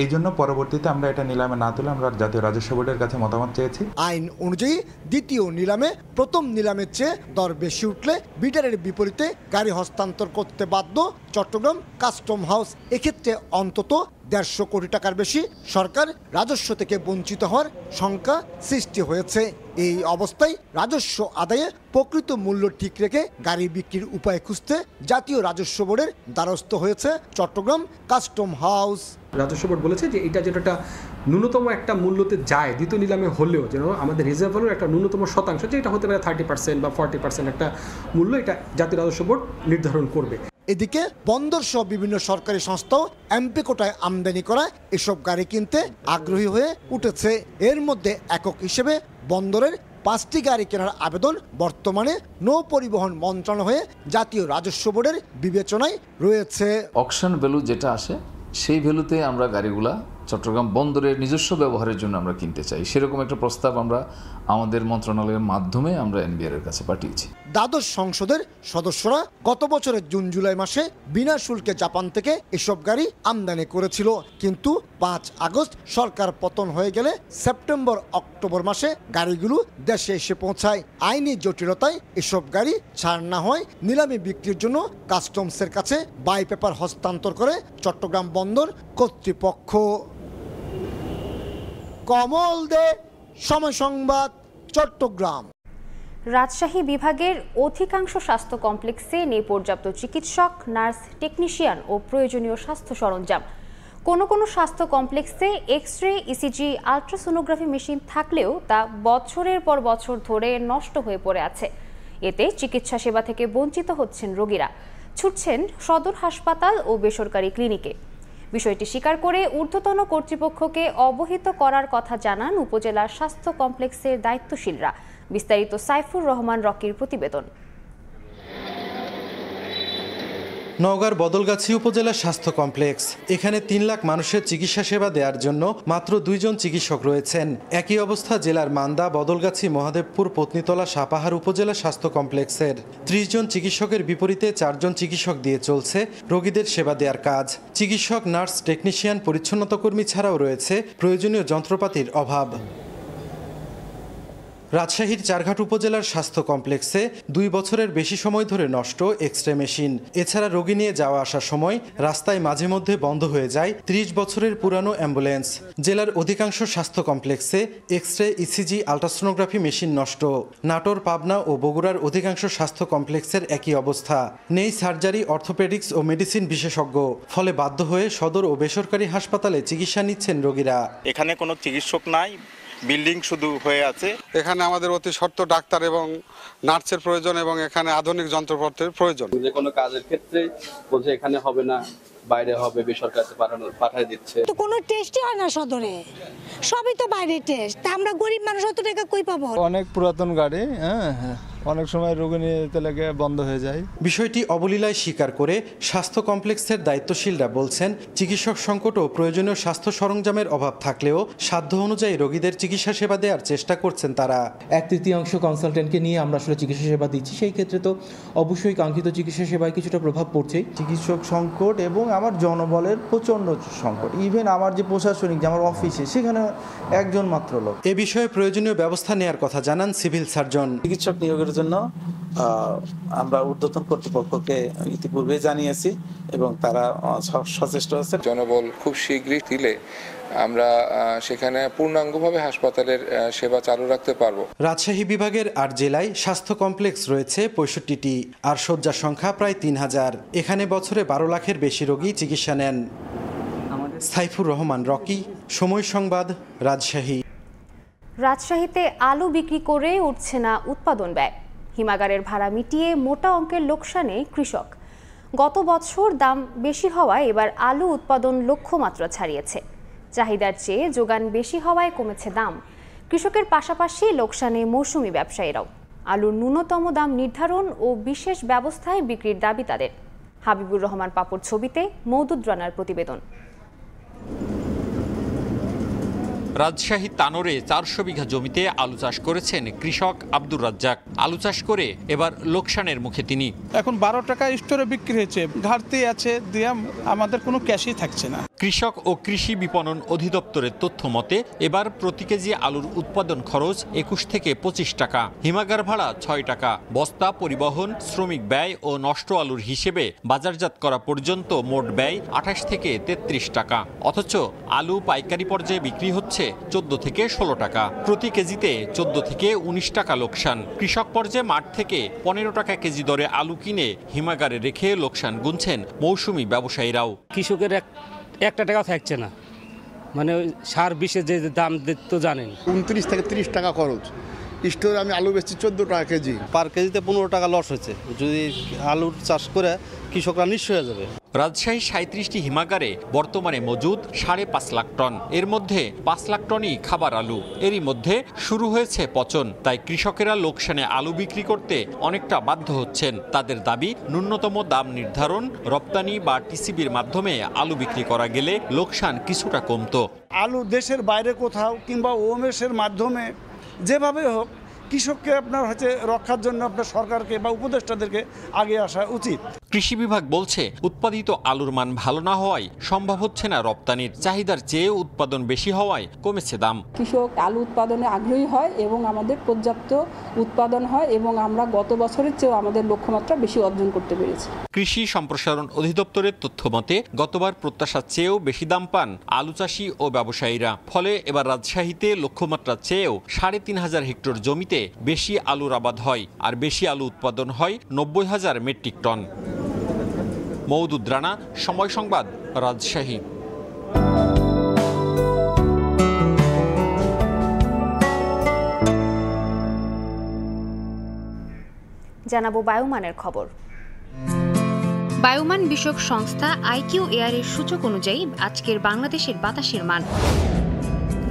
এই জন্য পরবর্তীতে আমরা এটা নিলামে না তুলে আমরা জাতীয় রাজস্ব বোর্ডের কাছে মতামত চেয়েছি। আইন অনুযায়ী দ্বিতীয় নিলামে প্রথম নিলামের চেয়ে দর বেশি উঠলে বিডারের বিপরীতে গাড়ি হস্তান্তর করতে বাধ্য চট্টগ্রাম কাস্টম হাউস। এক্ষেত্রে অন্তত 150 কোটি টাকার বেশি সরকার রাজস্ব থেকে বঞ্চিত হওয়ার শঙ্কা সৃষ্টি হয়েছে। এই অবস্থায় রাজস্ব আদায়ে প্রকৃত মূল্য ঠিক রেখে গাড়ি বিক্রির উপায় খুঁজতে জাতীয় রাজস্ব বোর্ডের দ্বারস্থ হয়েছে চট্টগ্রাম কাস্টম হাউস। রাজস্ব বোর্ড বলেছে যে এটা যেটা ন্যূনতম একটা মূল্যতে যায় দ্বিতীয় নিলামে হলেও যেন আমাদের রিজার্ভ ভ্যালুর একটা ন্যূনতম শতাংশ, যেটা হতে পারে 30% বা 40% একটা মূল্য, এটা জাতীয় রাজস্ব বোর্ড নির্ধারণ করবে। এদিকে বন্দর সহ বিভিন্ন সরকারি সংস্থাও এমপি কোটায় আমদানি করা এসব গাড়ি কিনতে আগ্রহী হয়ে উঠেছে। এর মধ্যে একক হিসেবে বন্দরের 5টি গাড়ি কেনার আবেদন বর্তমানে নৌ পরিবহন মন্ত্রণালয়ে জাতীয় রাজস্ব বোর্ডের বিবেচনায় রয়েছে। অকশন ভ্যালু যেটা আসে সেই ভ্যালুতে আমরা গাড়িগুলা চট্টগ্রাম বন্দরের নিজস্ব ব্যবহারের জন্য আমরা কিনতে চাই, সেরকম একটা প্রস্তাব আমরা আমাদের মন্ত্রণালয়ের মাধ্যমে আমরা এনবিআর এর কাছে পাঠিয়েছি। দ্বাদশ সংসদের সদস্যরা গত বছরের জুন জুলাই মাসে বিনা শুল্কে জাপান থেকে এসব গাড়ি আমদানি করেছিল, কিন্তু 5 আগস্ট সরকার পতন হয়ে গেলে সেপ্টেম্বর অক্টোবর মাসে গাড়িগুলো দেশে এসে পৌঁছায়। আইনি জটিলতায় এসব গাড়ি ছাড় না হয় নিলামে বিক্রির জন্য কাস্টমসের কাছে বাই পেপার হস্তান্তর করে চট্টগ্রাম বন্দর কর্তৃপক্ষ। কমল দে, সময় সংবাদ, চট্টগ্রাম। রাজশাহী বিভাগের অধিকাংশ স্বাস্থ্য কমপ্লেক্সে নেই পর্যাপ্ত চিকিৎসক, নার্স, টেকনিশিয়ান ও প্রয়োজনীয় স্বাস্থ্য সরঞ্জাম। কোনো স্বাস্থ্য কমপ্লেক্সে এক্স-রে, ইসিজি, আলট্রাসোনোগ্রাফি মেশিন থাকলেও তা বছরের পর বছর ধরে নষ্ট হয়ে পড়ে আছে। এতে চিকিৎসা সেবা থেকে বঞ্চিত হচ্ছেন রোগীরা, ছুটছেন সদর হাসপাতাল ও বেসরকারি ক্লিনিকে। বিষয়টি স্বীকার করে ঊর্ধ্বতন কর্তৃপক্ষকে অবহিত করার কথা জানান উপজেলার স্বাস্থ্য কমপ্লেক্সের দায়িত্বশীলরা। বিস্তারিত সাইফুর রহমান রকির প্রতিবেদন। নওগাঁর বদলগাছি উপজেলা স্বাস্থ্য কমপ্লেক্স। এখানে 3 লাখ মানুষের চিকিৎসা সেবা দেওয়ার জন্য মাত্র 2 জন চিকিৎসক রয়েছেন। একই অবস্থা জেলার মান্দা, বদলগাছি, মহাদেবপুর, পত্নীতলা, সাপাহার উপজেলা স্বাস্থ্য কমপ্লেক্সের। 30 জন চিকিৎসকের বিপরীতে 4 জন চিকিৎসক দিয়ে চলছে রোগীদের সেবা দেওয়ার কাজ। চিকিৎসক, নার্স, টেকনিশিয়ান, পরিচ্ছন্নতা কর্মী ছাড়াও রয়েছে প্রয়োজনীয় যন্ত্রপাতির অভাব। রাজশাহীর চারঘাট উপজেলার স্বাস্থ্য কমপ্লেক্সে 2 বছরের বেশি সময় ধরে নষ্ট এক্স-রে মেশিন। এছাড়া রোগী নিয়ে যাওয়া আসার সময় রাস্তায় মাঝে মধ্যে বন্ধ হয়ে যায় 30 বছরের পুরানো অ্যাম্বুলেন্স। জেলার অধিকাংশ স্বাস্থ্য কমপ্লেক্সে এক্স-রে, ইসিজি, আলট্রাসোনোগ্রাফি মেশিন নষ্ট। নাটোর, পাবনা ও বগুড়ার অধিকাংশ স্বাস্থ্য কমপ্লেক্সের একই অবস্থা। নেই সার্জারি, অর্থোপেডিক্স ও মেডিসিন বিশেষজ্ঞ। ফলে বাধ্য হয়ে সদর ও বেসরকারি হাসপাতালে চিকিৎসা নিচ্ছেন রোগীরা। এখানে কোনো চিকিৎসক নাই, বিল্ডিং শুধু হয়ে আছে। এখানে আমাদের অতি সত্ত্বর ডাক্তার এবং নার্সের প্রয়োজন এবং এখানে আধুনিক যন্ত্রপাতির প্রয়োজন। যে কোনো কাজের ক্ষেত্রে বলছে এখানে হবে না, বাইরে হবে, বেসরকারিতে পাঠিয়ে দিচ্ছে। তো কোনো টেস্টই হয় না সদরে, সবই তো বাইরে টেস্ট। তা আমরা গরিব মানুষ অত টাকা কই পাবো? অনেক পুরাতন গাড়ি, অনেক সময় রোগী নিয়ে যেতে লাগে বন্ধ হয়ে যায়। বিষয়টি অবলীলায় স্বীকার করে স্বাস্থ্য কমপ্লেক্সের দায়িত্বশীলরা বলছেন, চিকিৎসক সংকট ও প্রয়োজনীয় স্বাস্থ্য সরঞ্জামের অভাব থাকলেও সাধ্য অনুযায়ী রোগীদের চিকিৎসা সেবা দেওয়ার চেষ্টা করছেন তারা। 1/3 কনসালটেন্টকে নিয়ে আমরা আসলে চিকিৎসা সেবা দিচ্ছি, সেই ক্ষেত্রে তো অবশ্যই কাঙ্ক্ষিত চিকিৎসা সেবায় কিছুটা প্রভাব পড়ছেই। চিকিৎসক সংকট এবং আমার জনবলের প্রচণ্ড সংকট। ইভেন আমার যে প্রশাসনিক, যে আমার অফিসে, সেখানে একজন মাত্র লোক। এ বিষয়ে প্রয়োজনীয় ব্যবস্থা নেওয়ার কথা জানান সিভিল সার্জন। চিকিৎসক নিয়োগের জন্য আমরা ঊর্ধ্বতন কর্তৃপক্ষকে ইতিপূর্বে জানিয়েছি এবং তারা সচেষ্ট আছে। জনবল খুব শীঘ্রই দিলে আমরা সেখানে পূর্ণাঙ্গভাবে হাসপাতালের সেবা চালু রাখতে পারবো। রাজশাহী বিভাগের 8 জেলায় স্বাস্থ্য কমপ্লেক্স রয়েছে 65টি, আর শয্যার সংখ্যা প্রায় 3000। এখানে বছরে 12 লাখের বেশি রোগী চিকিৎসা নেন। সাইফুর রহমান রকি, সময় সংবাদ, রাজশাহী। রাজশাহীতে আলু বিক্রি করে উঠছে না উৎপাদন ব্যয়। হিমাগারের ভাড়া মিটিয়ে মোটা অঙ্কের লোকসানে কৃষক। গত বছর দাম বেশি হওয়ায় এবার আলু উৎপাদন লক্ষ্যমাত্রা ছাড়িয়েছে। চাহিদার চেয়ে যোগান বেশি হওয়ায় কমেছে দাম। কৃষকের পাশাপাশি লোকসানে মৌসুমি ব্যবসায়ীরাও। আলুর ন্যূনতম দাম নির্ধারণ ও বিশেষ ব্যবস্থায় বিক্রির দাবি তাদের। হাবিবুর রহমান পাপড় ছবিতে মওদুদ রানার প্রতিবেদন। রাজশাহী তানোরে 400 বিঘা জমিতে আলু চাষ করেছেন কৃষক আব্দুর রাজ্জাক। আলু চাষ করে এবার লোকসানের মুখে তিনি। এখন 12 টাকা স্টোরে বিক্রি হয়েছে, ঘাটতি আছে, দিয়ে আমাদের কোনো ক্যাশই থাকছে না। কৃষক ও কৃষি বিপণন অধিদপ্তরের তথ্য মতে এবার প্রতি কেজি আলুর উৎপাদন খরচ 21 থেকে 25 টাকা, হিমাগার ভাড়া 6 টাকা, বস্তা, পরিবহন, শ্রমিক ব্যয় ও নষ্ট আলুর হিসেবে বাজারজাত করা পর্যন্ত মোট ব্যয় 28 থেকে 33 টাকা। অথচ আলু পাইকারি পর্যায়ে বিক্রি হচ্ছে 14 থেকে 16 টাকা, প্রতি কেজিতে 14 থেকে 19 টাকা লোকসান। কৃষক পর্যায়ে মাঠ থেকে 15 টাকা কেজি দরে আলু কিনে হিমাগারে রেখে লোকসান গুনছেন মৌসুমি ব্যবসায়ীরাও। কৃষকের একটা টাকা থাকছে না, মানে সার বিষের যে দাম তো জানেন, 29 থেকে 30 টাকা খরচ। স্টোরে আমি আলু বেচছি 14 টাকা কেজি, পার কেজিতে 15 টাকা লস হচ্ছে। যদি আলুর চাষ করে কৃষকরা নিঃস্ব হয়ে যাবে। রাজশাহীর 37টি হিমাগারে বর্তমানে মজুদ 5.5 লাখ টন, এর মধ্যে 5 লাখ টনই খাবার আলু। এরই মধ্যে শুরু হয়েছে পচন, তাই কৃষকেরা লোকসানে আলু বিক্রি করতে অনেকটা বাধ্য হচ্ছেন। তাদের দাবি ন্যূনতম দাম নির্ধারণ, রপ্তানি বা টিসিবির মাধ্যমে আলু বিক্রি করা গেলে লোকসান কিছুটা কমতো। আলু দেশের বাইরে কোথাও কিংবা ওএমএসের মাধ্যমে যেভাবে হোক কৃষককে আপনার হচ্ছে রক্ষার জন্য আপনার সরকারকে বা উপদেষ্টাদেরকে আগে আসা উচিত। কৃষি বিভাগ বলছে উৎপাদিত আলুর মান ভালো না হওয়ায় সম্ভব হচ্ছে না রপ্তানির, চাহিদার চেয়ে উৎপাদন বেশি হওয়ায় কমেছে দাম। কৃষক আলু উৎপাদনে আগ্রহী হয় এবং আমাদের পর্যাপ্ত উৎপাদন হয় এবং আমরা গত বছরের চেয়েও আমাদের লক্ষ্যমাত্রা বেশি অর্জন করতে পেরেছি। কৃষি সম্প্রসারণ অধিদপ্তরের তথ্য মতে গতবার প্রত্যাশার চেয়েও বেশি দাম পান আলু চাষি ও ব্যবসায়ীরা। ফলে এবার রাজশাহীতে লক্ষ্যমাত্রার চেয়েও 3,500 হেক্টর জমিতে বেশি আলুর আবাদ হয়, আর বেশি আলু উৎপাদন হয় 90,000 মেট্রিক টন। মওদুদ রানা, সময় সংবাদ, রাজশাহী। জানাবো বায়ুমানের খবর। বায়ুমান বিষয়ক সংস্থা আইকিউ এয়ার এর সূচক অনুযায়ী আজকের বাংলাদেশের বাতাসের মান: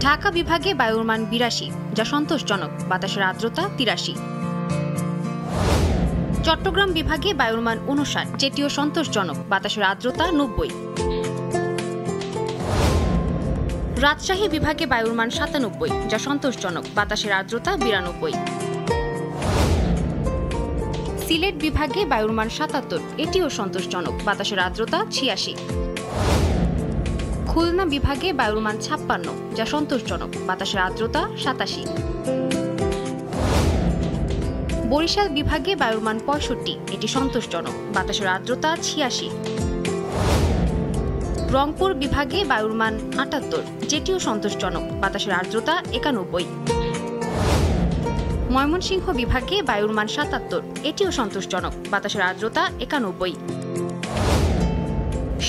ঢাকা বিভাগে বায়ুর মান 82, যা সন্তোষজনক, বাতাসের আর্দ্রতা 83। চট্টগ্রাম বিভাগে বায়ুর মান 59, যেটিও সন্তোষজনক, বাতাসের আর্দ্রতা 90। রাজশাহী বিভাগে বায়ুর মান 97, যা সন্তোষজনক, বাতাসের আর্দ্রতা 92। সিলেট বিভাগে বায়ুর মান 77, এটিও সন্তোষজনক, বাতাসের আর্দ্রতা 86। খুলনা বিভাগে বায়ুর মান 56, যা সন্তোষজনক, বাতাসের আর্দ্রতা 87। বরিশাল বিভাগে বায়ুর মান 65, এটি সন্তোষজনক, বাতাসের আর্দ্রতা 86। রংপুর বিভাগে বায়ুর মান 78, যেটিও সন্তোষজনক, বাতাসের আর্দ্রতা 91। ময়মনসিংহ বিভাগে বায়ুর মান 77, এটিও সন্তোষজনক, বাতাসের আর্দ্রতা 91।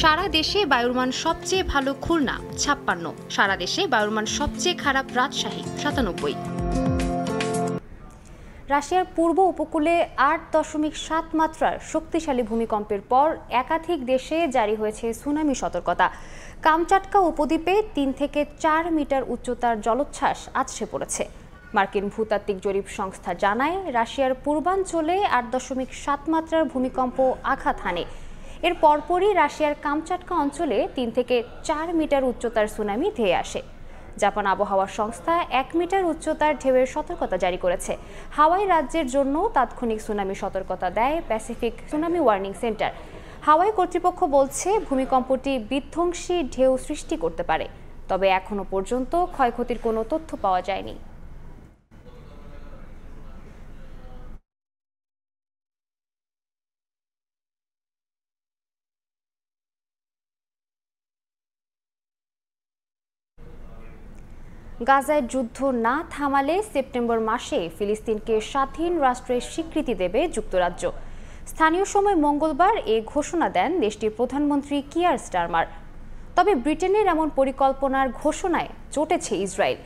সারা দেশে বায়ুর মান সবচেয়ে ভালো খুলনা 56, সারা দেশে বায়ুর মান সবচেয়ে খারাপ রাজশাহী 97। রাশিয়ার পূর্ব উপকূলে 8.7 মাত্রার শক্তিশালী ভূমিকম্পের পর একাধিক দেশে জারি হয়েছে সুনামি সতর্কতা। কামচাটকা উপদ্বীপে 3 থেকে 4 মিটার উচ্চতার জলোচ্ছ্বাস আছড়ে পড়েছে। মার্কিন ভূতাত্ত্বিক জরিপ সংস্থা জানায়, রাশিয়ার পূর্বাঞ্চলে 8.7 মাত্রার ভূমিকম্প আঘাত হানে। এর পরপরই রাশিয়ার কামচাটকা অঞ্চলে 3 থেকে 4 মিটার উচ্চতার সুনামি ধেয়ে আসে। জাপান আবহাওয়া সংস্থা 1 মিটার উচ্চতার ঢেউয়ের সতর্কতা জারি করেছে। হাওয়াই রাজ্যের জন্য তাৎক্ষণিক সুনামি সতর্কতা দেয় প্যাসিফিক সুনামি ওয়ার্নিং সেন্টার। হাওয়াই কর্তৃপক্ষ বলছে, ভূমিকম্পটি বিধ্বংসী ঢেউ সৃষ্টি করতে পারে, তবে এখনো পর্যন্ত ক্ষয়ক্ষতির কোনো তথ্য পাওয়া যায়নি। গাজায় যুদ্ধ না থামালে সেপ্টেম্বর মাসে ফিলিস্তিনকে স্বাধীন রাষ্ট্রের স্বীকৃতি দেবে যুক্তরাজ্য। স্থানীয় সময় মঙ্গলবার এ ঘোষণা দেন দেশটির প্রধানমন্ত্রী কিয়ার স্টারমার। তবে ব্রিটেনের এমন পরিকল্পনার ঘোষণায় চটেছে ইসরায়েল।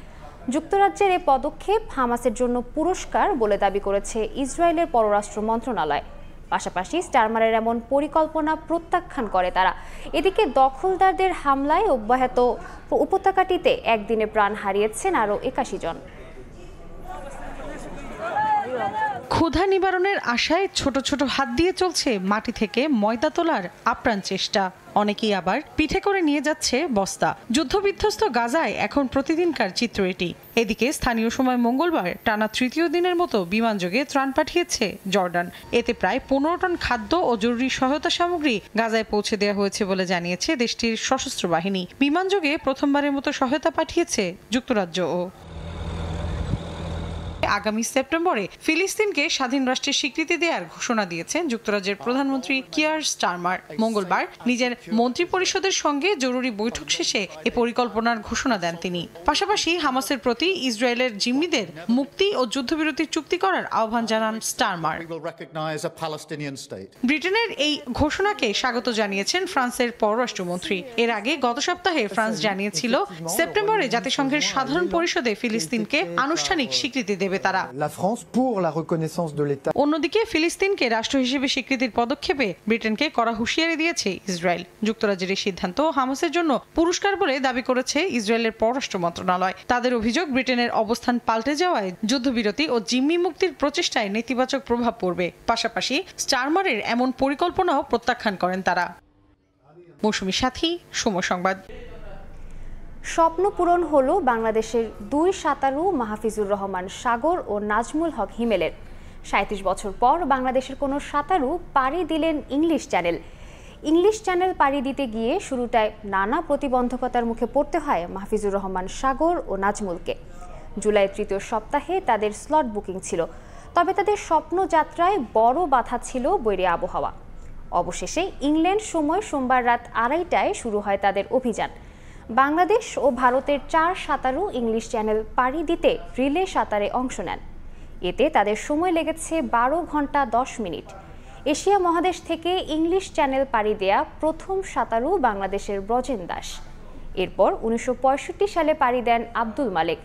যুক্তরাজ্যের এ পদক্ষেপ হামাসের জন্য পুরস্কার বলে দাবি করেছে ইসরায়েলের পররাষ্ট্র মন্ত্রণালয়। পাশাপাশি স্টারমারের এমন পরিকল্পনা প্রত্যাখ্যান করে তারা। এদিকে দখলদারদের হামলায় অব্যাহত উপত্যকাটিতে একদিনে প্রাণ হারিয়েছেন আরও 81 জন। ক্ষুধা নিবারণের আশায় ছোট ছোট হাত দিয়ে চলছে মাটি থেকে ময়দা তোলার আপ্রাণ চেষ্টা। অনেকেই আবার পিঠে করে নিয়ে যাচ্ছে বস্তা। যুদ্ধবিধ্বস্ত গাজায় এখন প্রতিদিনকার চিত্র এটি। এদিকে স্থানীয় সময় মঙ্গলবার টানা তৃতীয় দিনের মতো বিমানযোগে ত্রাণ পাঠিয়েছে জর্ডান। এতে প্রায় 15 টন খাদ্য ও জরুরি সহায়তা সামগ্রী গাজায় পৌঁছে দেওয়া হয়েছে বলে জানিয়েছে দেশটির সশস্ত্র বাহিনী। বিমানযোগে প্রথমবারের মতো সহায়তা পাঠিয়েছে যুক্তরাজ্যও। আগামী সেপ্টেম্বরে ফিলিস্তিনকে স্বাধীন রাষ্ট্রের স্বীকৃতি দেওয়ার ঘোষণা দিয়েছেন যুক্তরাজ্যের প্রধানমন্ত্রী কিয়ার স্টারমার। মঙ্গলবার নিজের মন্ত্রিপরিষদের সঙ্গে জরুরি বৈঠক শেষে এ পরিকল্পনার ঘোষণা দেন তিনি। পাশাপাশি হামাসের প্রতি ইসরায়েলের জিম্মিদের মুক্তি ও যুদ্ধবিরতির চুক্তি করার আহ্বান জানান স্টারমার। ব্রিটেনের এই ঘোষণাকে স্বাগত জানিয়েছেন ফ্রান্সের পররাষ্ট্রমন্ত্রী। এর আগে গত সপ্তাহে ফ্রান্স জানিয়েছিল সেপ্টেম্বরে জাতিসংঘের সাধারণ পরিষদে ফিলিস্তিনকে আনুষ্ঠানিক স্বীকৃতি দেবে তারা। অন্যদিকে ফিলিস্তিনকে রাষ্ট্র হিসেবে স্বীকৃতির পদক্ষেপে ব্রিটেনকে কড়া হুঁশিয়ারি দিয়েছে ইসরায়েল। যুক্তরাজ্যের এই সিদ্ধান্ত হামাসের জন্য পুরস্কার বলে দাবি করেছে ইসরায়েলের পররাষ্ট্র মন্ত্রণালয়। তাদের অভিযোগ, ব্রিটেনের অবস্থান পাল্টে যাওয়ায় যুদ্ধবিরতি ও জিম্মি মুক্তির প্রচেষ্টায় নেতিবাচক প্রভাব পড়বে। পাশাপাশি স্টারমারের এমন পরিকল্পনাও প্রত্যাখ্যান করেন তারা। মৌসুমী সাথী, সময় সংবাদ। স্বপ্ন পূরণ হলো বাংলাদেশের দুই সাঁতারু মাহফিজুর রহমান সাগর ও নাজমুল হক হিমেলের। ৩৭ বছর পর বাংলাদেশের কোনো সাঁতারু পাড়ি দিলেন ইংলিশ চ্যানেল। ইংলিশ চ্যানেল পাড়ি দিতে গিয়ে শুরুটায় নানা প্রতিবন্ধকতার মুখে পড়তে হয় মাহফিজুর রহমান সাগর ও নাজমুলকে। জুলাই তৃতীয় সপ্তাহে তাদের স্লট বুকিং ছিল, তবে তাদের স্বপ্নযাত্রায় বড় বাধা ছিল বৈরী আবহাওয়া। অবশেষে ইংল্যান্ড সময় সোমবার রাত ২:৩০টায় শুরু হয় তাদের অভিযান। বাংলাদেশ ও ভারতের ৪ সাঁতারু ইংলিশ চ্যানেল পাড়ি দিতে রিলে সাঁতারে অংশ নেন। এতে তাদের সময় লেগেছে ১২ ঘন্টা ১০ মিনিট। এশিয়া মহাদেশ থেকে ইংলিশ চ্যানেল পাড়ি দেয়া প্রথম সাঁতারু বাংলাদেশের ব্রজেন দাস। এরপর ১৯৬৫ সালে পাড়ি দেন আব্দুল মালেক।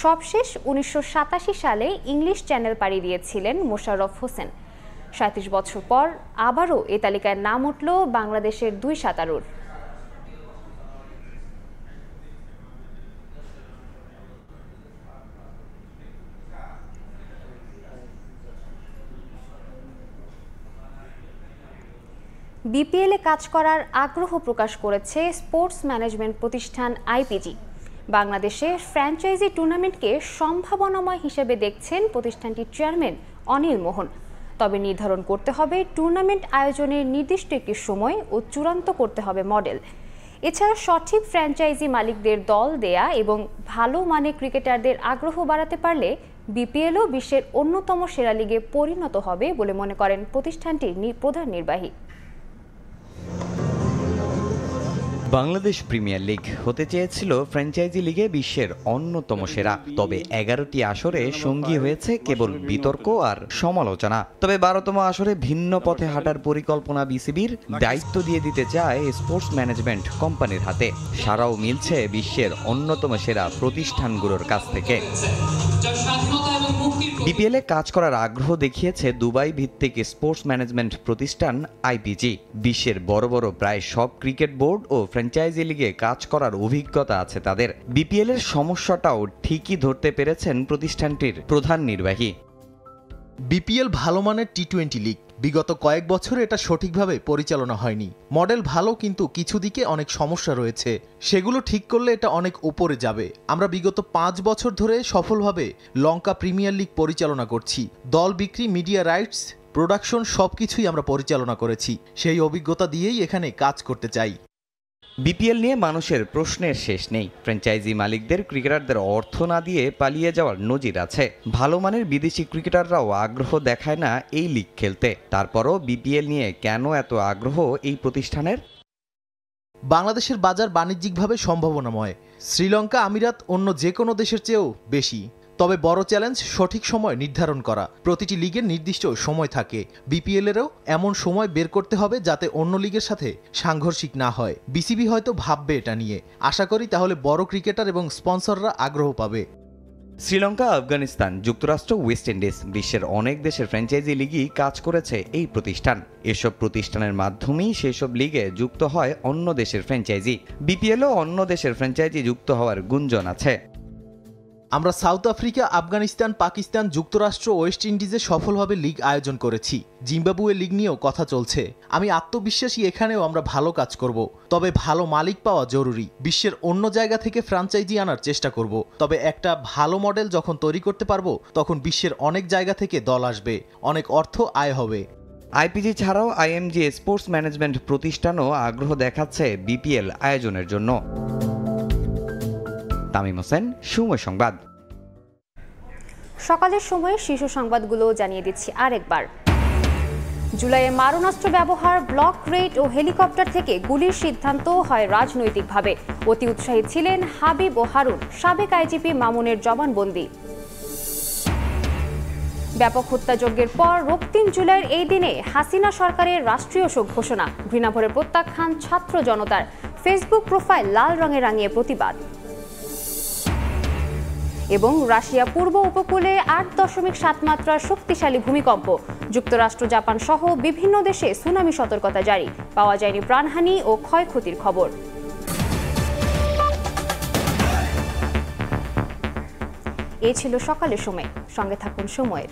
সবশেষ ১৯৮৭ সালে ইংলিশ চ্যানেল পাড়ি দিয়েছিলেন মোশাররফ হোসেন। ৩৭ বছর পর আবারও এ তালিকায় নাম উঠল বাংলাদেশের দুই সাঁতারুর। বিপিএলে কাজ করার আগ্রহ প্রকাশ করেছে স্পোর্টস ম্যানেজমেন্ট প্রতিষ্ঠান আইপিজি। বাংলাদেশের ফ্র্যাঞ্চাইজি টুর্নামেন্টকে সম্ভাবনাময় হিসেবে দেখছেন প্রতিষ্ঠানটির চেয়ারম্যান অনিল মোহন। তবে নির্ধারণ করতে হবে টুর্নামেন্ট আয়োজনের নির্দিষ্ট একটি সময় ও চূড়ান্ত করতে হবে মডেল। এছাড়া সঠিক ফ্র্যাঞ্চাইজি মালিকদের দল দেয়া এবং ভালো মানের ক্রিকেটারদের আগ্রহ বাড়াতে পারলে বিপিএলও বিশ্বের অন্যতম সেরা লিগে পরিণত হবে বলে মনে করেন প্রতিষ্ঠানটির প্রধান নির্বাহী। বাংলাদেশ প্রিমিয়ার লিগ হতে চেয়েছিল ফ্র্যাঞ্চাইজি লিগে বিশ্বের অন্যতম সেরা, তবে 11টি আসরে সঙ্গী হয়েছে কেবল বিতর্ক আর সমালোচনা। তবে 12তম আসরে ভিন্ন পথে হাঁটার পরিকল্পনা বিসিবির, দায়িত্ব দিয়ে দিতে চায় স্পোর্টস ম্যানেজমেন্ট কোম্পানির হাতে। সারাও মিলছে বিশ্বের অন্যতম সেরা প্রতিষ্ঠানগুলোর কাছ থেকে। বিপিএলে কাজ করার আগ্রহ দেখিয়েছে দুবাই ভিত্তিক স্পোর্টস ম্যানেজমেন্ট প্রতিষ্ঠান আইপিজি। বিশ্বের বড় বড় প্রায় সব ক্রিকেট বোর্ড ও ফ্র্যাঞ্চাইজি লিগে কাজ করার অভিজ্ঞতা আছে তাদের। বিপিএল এর সমস্যাটাও ঠিকই ধরতে পেরেছেন প্রতিষ্ঠানটির প্রধান নির্বাহী। বিপিএল ভালো মানের টি-20 লিগ, বিগত কয়েক বছর এটা সঠিকভাবে পরিচালনা হয়নি। মডেল ভালো, কিন্তু কিছু দিকে অনেক সমস্যা রয়েছে, সেগুলো ঠিক করলে এটা অনেক উপরে যাবে। আমরা বিগত 5 বছর ধরে সফলভাবে লঙ্কা প্রিমিয়ার লিগ পরিচালনা করছি। দল বিক্রি, মিডিয়া রাইটস, প্রোডাকশন সবকিছুই আমরা পরিচালনা করেছি। সেই অভিজ্ঞতা দিয়েই এখানে কাজ করতে চাই। বিপিএল নিয়ে মানুষের প্রশ্নের শেষ নেই। ফ্র্যাঞ্চাইজি মালিকদের ক্রিকেটারদের অর্থ না দিয়ে পালিয়ে যাওয়ার নজির আছে। ভালো মানের বিদেশি ক্রিকেটাররাও আগ্রহ দেখায় না এই লিগ খেলতে। তারপরও বিপিএল নিয়ে কেন এত আগ্রহ এই প্রতিষ্ঠানের? বাংলাদেশের বাজার বাণিজ্যিকভাবে সম্ভাবনাময়। শ্রীলঙ্কা, আমিরাত অন্য যে কোনো দেশের চেয়েও বেশি। তবে বড় চ্যালেঞ্জ সঠিক সময় নির্ধারণ করা। প্রতিটি লিগের নির্দিষ্ট সময় থাকে। বিপিএলেরও এমন সময় বের করতে হবে যাতে অন্য লিগের সাথে সাংঘর্ষিক না হয়। বিসিবি হয়তো ভাববে এটা নিয়ে। আশা করি তাহলে বড় ক্রিকেটার এবং স্পন্সররা আগ্রহ পাবে। শ্রীলঙ্কা, আফগানিস্তান, যুক্তরাষ্ট্র, ওয়েস্ট ইন্ডিজ, বিশ্বের অনেক দেশের ফ্র্যাঞ্চাইজি লিগই কাজ করেছে এই প্রতিষ্ঠান। এসব প্রতিষ্ঠানের মাধ্যমেই সেসব লিগে যুক্ত হয় অন্য দেশের ফ্র্যাঞ্চাইজি। বিপিএলও অন্য দেশের ফ্র্যাঞ্চাইজি যুক্ত হওয়ার গুঞ্জন আছে। আমরা সাউথ আফ্রিকা, আফগানিস্তান, পাকিস্তান, যুক্তরাষ্ট্র, ওয়েস্ট ইন্ডিজে সফলভাবে লিগ আয়োজন করেছি। জিম্বাবুয়ে লিগ নিয়েও কথা চলছে। আমি আত্মবিশ্বাসী এখানেও আমরা ভালো কাজ করব। তবে ভালো মালিক পাওয়া জরুরি। বিশ্বের অন্য জায়গা থেকে ফ্র্যাঞ্চাইজি আনার চেষ্টা করব। তবে একটা ভালো মডেল যখন তৈরি করতে পারবো, তখন বিশ্বের অনেক জায়গা থেকে দল আসবে, অনেক অর্থ আয় হবে। আইপিজি ছাড়াও আইএমজি স্পোর্টস ম্যানেজমেন্ট প্রতিষ্ঠানও আগ্রহ দেখাচ্ছে বিপিএল আয়োজনের জন্য। তামিম হোসেন, সময় সংবাদ। সকালের সময়ে শীর্ষ সংবাদগুলো জানিয়ে দিচ্ছি আরেকবার। জুলাইয়ে মারণাস্ত্র ব্যবহার, ব্লক রেড ও হেলিকপ্টার থেকে গুলির সিদ্ধান্ত হয় রাজনৈতিকভাবে। অতি উৎসাহী ছিলেন হাবিব ও হারুন, সাবেক আইজিপি মামুনের জবানবন্দি। ব্যাপক হত্যাযজ্ঞের পর রক্তিম জুলাইয়ের এই দিনে হাসিনা সরকারের রাষ্ট্রীয় শোক ঘোষণা। ঘৃণাভরে প্রত্যাখ্যান ছাত্র জনতার, ফেসবুক প্রোফাইল লাল রঙে রাঙিয়ে প্রতিবাদ। এবং রাশিয়া পূর্ব উপকূলে 8.7 মাত্রার শক্তিশালী ভূমিকম্প। যুক্তরাষ্ট্র, জাপান সহ বিভিন্ন দেশে সুনামি সতর্কতা জারি। পাওয়া যায়নি প্রাণহানি ও ক্ষয়ক্ষতির খবর। এই ছিল সকালের সময়। সঙ্গে থাকুন সময়ের।